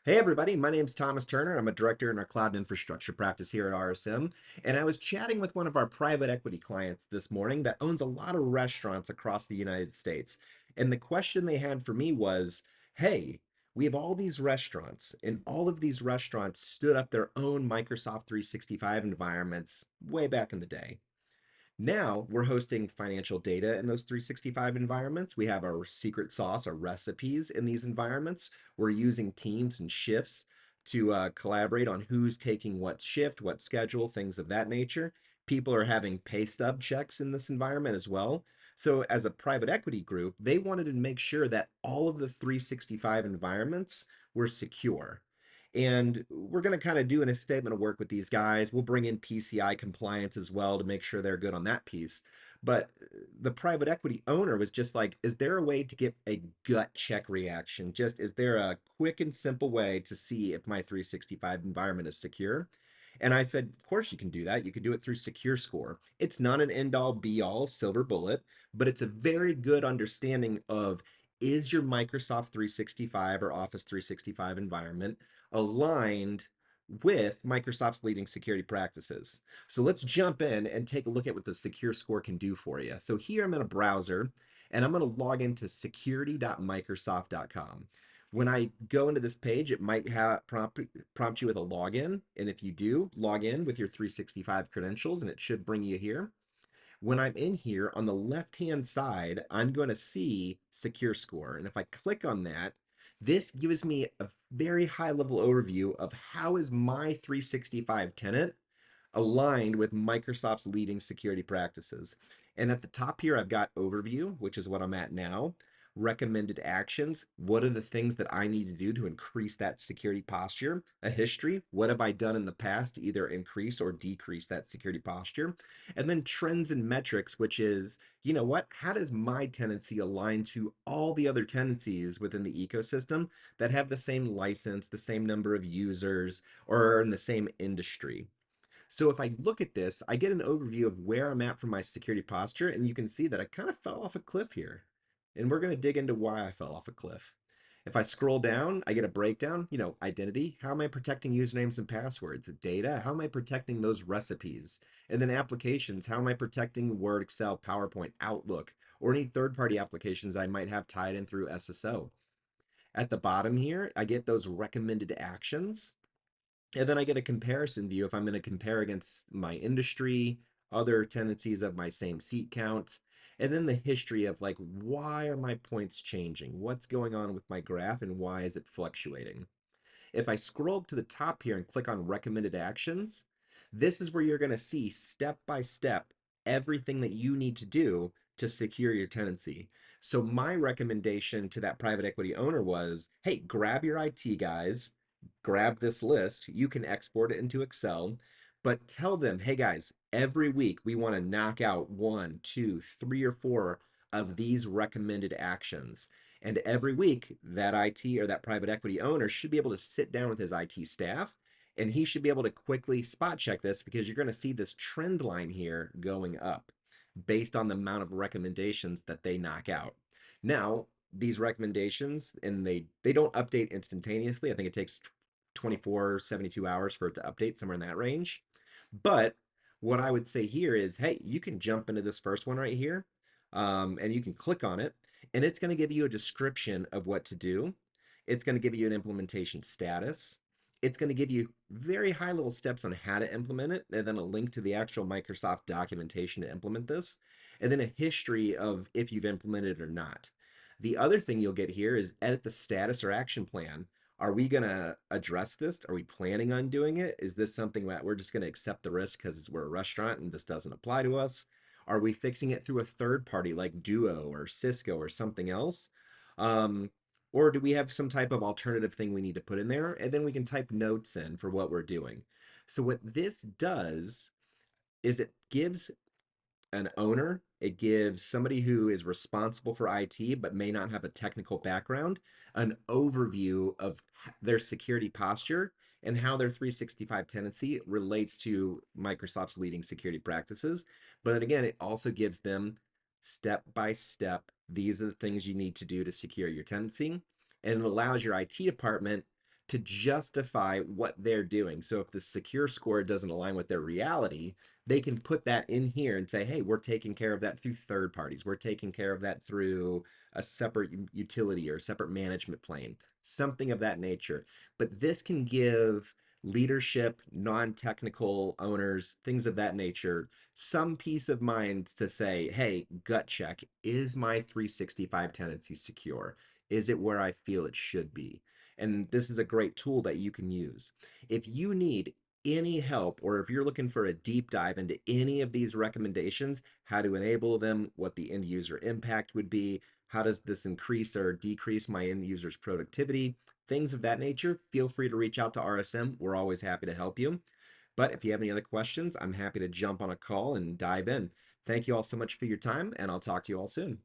Hey everybody, my name's Thomas Turner. I'm a director in our cloud infrastructure practice here at RSM. And I was chatting with one of our private equity clients this morning that owns a lot of restaurants across the United States. And the question they had for me was, hey, we have all these restaurants, and all of these restaurants stood up their own Microsoft 365 environments way back in the day. Now we're hosting financial data in those 365 environments. We have our secret sauce, our recipes in these environments. We're using teams and shifts to collaborate on who's taking what shift, what schedule, things of that nature. People are having pay stub checks in this environment as well. So, as a private equity group, they wanted to make sure that all of the 365 environments were secure. And we're going to kind of do a statement of work with these guys. We'll bring in PCI compliance as well to make sure they're good on that piece. But the private equity owner was just like, is there a way to get a gut check reaction? Just is there a quick and simple way to see if my 365 environment is secure? And I said, of course you can do that. You can do it through Secure Score. It's not an end all be all silver bullet, but it's a very good understanding of is your Microsoft 365 or Office 365 environment aligned with Microsoft's leading security practices. So let's jump in and take a look at what the Secure Score can do for you. So here I'm in a browser and I'm going to log into security.microsoft.com. When I go into this page, it might have prompt you with a login. And if you do, log in with your 365 credentials and it should bring you here. When I'm in here on the left-hand side, I'm going to see Secure Score. And if I click on that, this gives me a very high-level overview of how is my 365 tenant aligned with Microsoft's leading security practices. And at the top here, I've got overview, which is what I'm at now. Recommended actions. What are the things that I need to do to increase that security posture? A history. What have I done in the past to either increase or decrease that security posture? And then trends and metrics, which is, you know what? How does my tenancy align to all the other tenancies within the ecosystem that have the same license, the same number of users, or are in the same industry? So if I look at this, I get an overview of where I'm at for my security posture, and you can see that I kind of fell off a cliff here. And we're going to dig into why I fell off a cliff. If I scroll down, I get a breakdown, identity. How am I protecting usernames and passwords? Data, how am I protecting those recipes? And then applications, how am I protecting Word, Excel, PowerPoint, Outlook, or any third-party applications I might have tied in through SSO? At the bottom here, I get those recommended actions. And then I get a comparison view if I'm going to compare against my industry, other tendencies of my same seat count, and then the history of like, why are my points changing? What's going on with my graph and why is it fluctuating? If I scroll to the top here and click on recommended actions, this is where you're going to see step by step everything that you need to do to secure your tenancy. So my recommendation to that private equity owner was, hey, grab your IT guys, grab this list. You can export it into Excel, but tell them, hey guys, every week we want to knock out one, two, three, or four of these recommended actions. And every week, that IT or that private equity owner should be able to sit down with his IT staff and he should be able to quickly spot check this because you're going to see this trend line here going up based on the amount of recommendations that they knock out. Now, these recommendations and they don't update instantaneously. I think it takes 24, 72 hours for it to update somewhere in that range. But what I would say here is, hey, you can jump into this first one right here, and you can click on it, and it's going to give you a description of what to do. It's going to give you an implementation status. It's going to give you very high level steps on how to implement it, and then a link to the actual Microsoft documentation to implement this, and then a history of if you've implemented it or not. The other thing you'll get here is edit the status or action plan. Are we going to address this? Are we planning on doing it? Is this something that we're just going to accept the risk because we're a restaurant and this doesn't apply to us? Are we fixing it through a third party like Duo or Cisco or something else? Um, or do we have some type of alternative thing we need to put in there? And then we can type notes in for what we're doing. So what this does is it gives an owner, it gives somebody who is responsible for IT but may not have a technical background an overview of their security posture and how their 365 tenancy relates to Microsoft's leading security practices. But then again, it also gives them step by step, these are the things you need to do to secure your tenancy. And it allows your IT department to justify what they're doing. So if the secure score doesn't align with their reality, they can put that in here and say, hey, we're taking care of that through third parties. We're taking care of that through a separate utility or a separate management plane, something of that nature. But this can give leadership, non-technical owners, things of that nature, some peace of mind to say, hey, gut check, is my 365 tenancy secure? Is it where I feel it should be? And this is a great tool that you can use. If you need any help, or if you're looking for a deep dive into any of these recommendations, how to enable them, what the end user impact would be, how does this increase or decrease my end user's productivity, things of that nature, feel free to reach out to RSM. We're always happy to help you. But if you have any other questions, I'm happy to jump on a call and dive in. Thank you all so much for your time, and I'll talk to you all soon.